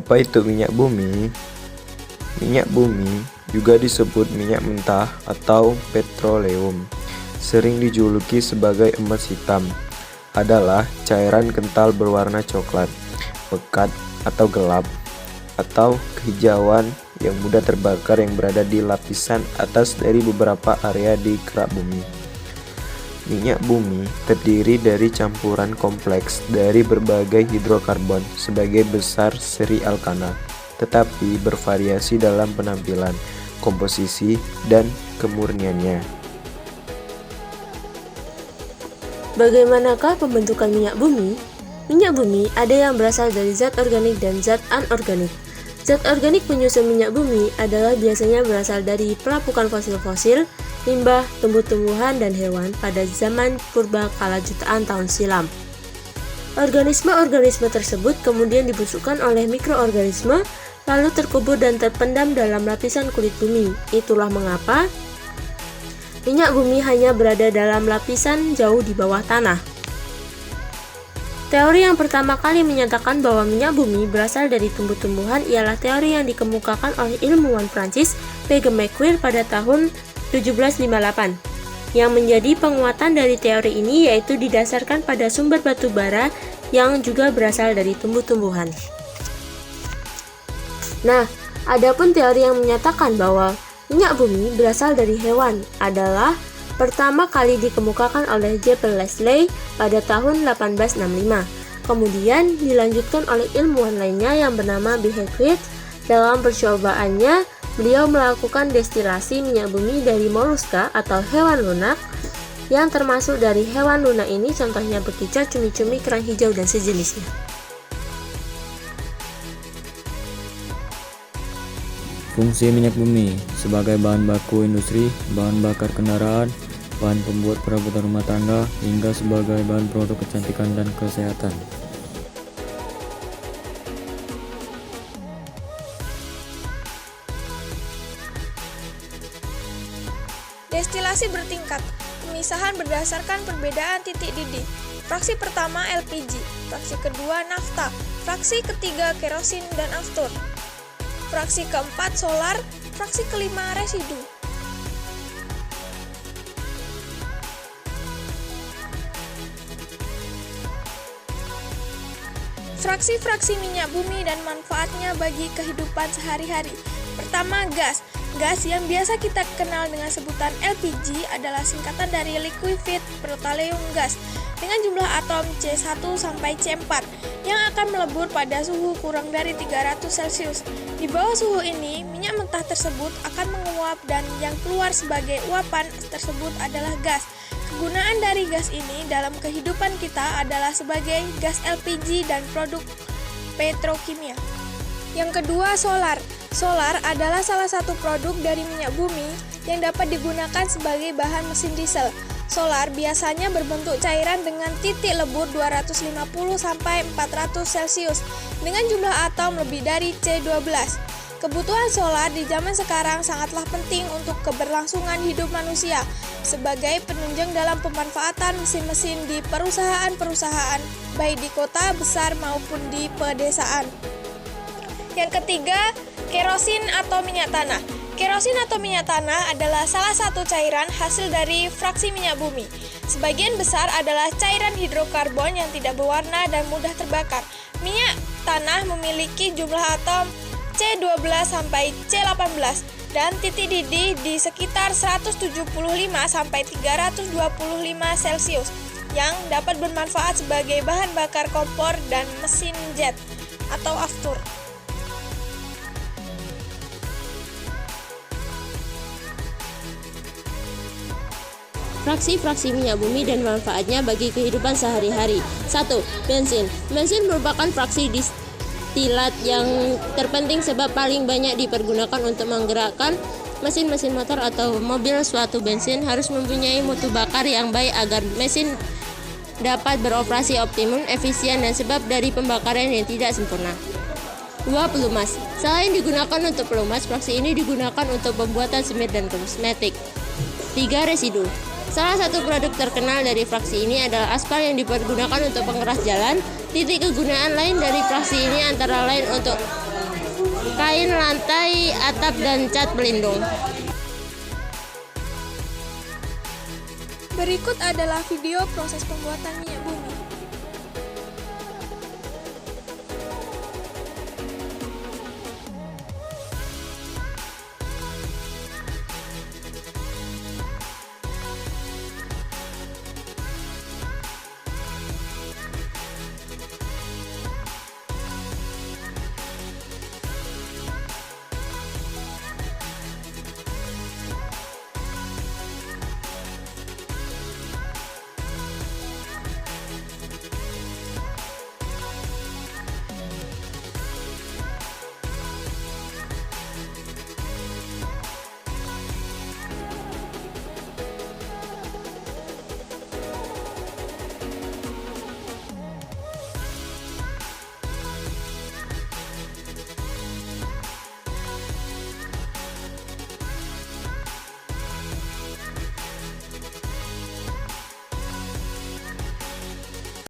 Apa itu minyak bumi? Minyak bumi juga disebut minyak mentah atau petroleum, sering dijuluki sebagai emas hitam, adalah cairan kental berwarna coklat, pekat atau gelap, atau kehijauan yang mudah terbakar yang berada di lapisan atas dari beberapa area di kerak bumi. Minyak bumi terdiri dari campuran kompleks dari berbagai hidrokarbon sebagai besar seri alkana, tetapi bervariasi dalam penampilan, komposisi, dan kemurniannya. Bagaimanakah pembentukan minyak bumi? Minyak bumi ada yang berasal dari zat organik dan zat anorganik. Zat organik penyusun minyak bumi adalah biasanya berasal dari pelapukan fosil-fosil, limbah, tumbuh-tumbuhan, dan hewan pada zaman purba kala jutaan tahun silam. Organisme-organisme tersebut kemudian dibusukkan oleh mikroorganisme, lalu terkubur dan terpendam dalam lapisan kulit bumi. Itulah mengapa minyak bumi hanya berada dalam lapisan jauh di bawah tanah. Teori yang pertama kali menyatakan bahwa minyak bumi berasal dari tumbuh-tumbuhan ialah teori yang dikemukakan oleh ilmuwan Prancis P. G. Macquarie pada tahun 1758. Yang menjadi penguatan dari teori ini yaitu didasarkan pada sumber batu bara yang juga berasal dari tumbuh-tumbuhan. Nah, adapun teori yang menyatakan bahwa minyak bumi berasal dari hewan adalah pertama kali dikemukakan oleh J. P. Leslie pada tahun 1865. Kemudian dilanjutkan oleh ilmuwan lainnya yang bernama B. Heckwith. Dalam percobaannya, beliau melakukan destilasi minyak bumi dari moluska atau hewan lunak, yang termasuk dari hewan lunak ini contohnya bekicot, cumi-cumi, kerang hijau, dan sejenisnya. Fungsi minyak bumi sebagai bahan baku industri, bahan bakar kendaraan, bahan pembuat perabotan rumah tangga, hingga sebagai bahan produk kecantikan dan kesehatan. Destilasi bertingkat, pemisahan berdasarkan perbedaan titik didih. Fraksi pertama LPG, fraksi kedua nafta, fraksi ketiga kerosin dan aftur, fraksi keempat solar, fraksi kelima residu. Fraksi-fraksi minyak bumi dan manfaatnya bagi kehidupan sehari-hari. Pertama, gas. Gas yang biasa kita kenal dengan sebutan LPG adalah singkatan dari liquefied petroleum gas dengan jumlah atom C1 sampai C4 yang akan melebur pada suhu kurang dari 300 Celcius. Di bawah suhu ini, minyak mentah tersebut akan menguap dan yang keluar sebagai uapan tersebut adalah gas. Kegunaan dari gas ini dalam kehidupan kita adalah sebagai gas LPG dan produk petrokimia. Yang kedua, solar. Solar adalah salah satu produk dari minyak bumi yang dapat digunakan sebagai bahan mesin diesel. Solar biasanya berbentuk cairan dengan titik lebur 250 sampai 400 Celcius dengan jumlah atom lebih dari C12. Kebutuhan solar di zaman sekarang sangatlah penting untuk keberlangsungan hidup manusia sebagai penunjang dalam pemanfaatan mesin-mesin di perusahaan-perusahaan, baik di kota besar maupun di pedesaan. Yang ketiga, kerosin atau minyak tanah. Kerosin atau minyak tanah adalah salah satu cairan hasil dari fraksi minyak bumi. Sebagian besar adalah cairan hidrokarbon yang tidak berwarna dan mudah terbakar. Minyak tanah memiliki jumlah atom C12 sampai C18 dan titik didih di sekitar 175 sampai 325 Celcius yang dapat bermanfaat sebagai bahan bakar kompor dan mesin jet atau aftur. Fraksi-fraksi minyak bumi dan manfaatnya bagi kehidupan sehari-hari. 1. Bensin. Bensin merupakan fraksi distilat yang terpenting sebab paling banyak dipergunakan untuk menggerakkan mesin-mesin motor atau mobil. Suatu bensin harus mempunyai mutu bakar yang baik agar mesin dapat beroperasi optimum, efisien, dan sebab dari pembakaran yang tidak sempurna. 2. Pelumas. Selain digunakan untuk pelumas, fraksi ini digunakan untuk pembuatan semen dan kosmetik. 3. Residu. Salah satu produk terkenal dari fraksi ini adalah aspal yang dipergunakan untuk pengeras jalan. Titik kegunaan lain dari fraksi ini antara lain untuk kain lantai, atap, dan cat pelindung. Berikut adalah video proses pembuatan minyak bumi.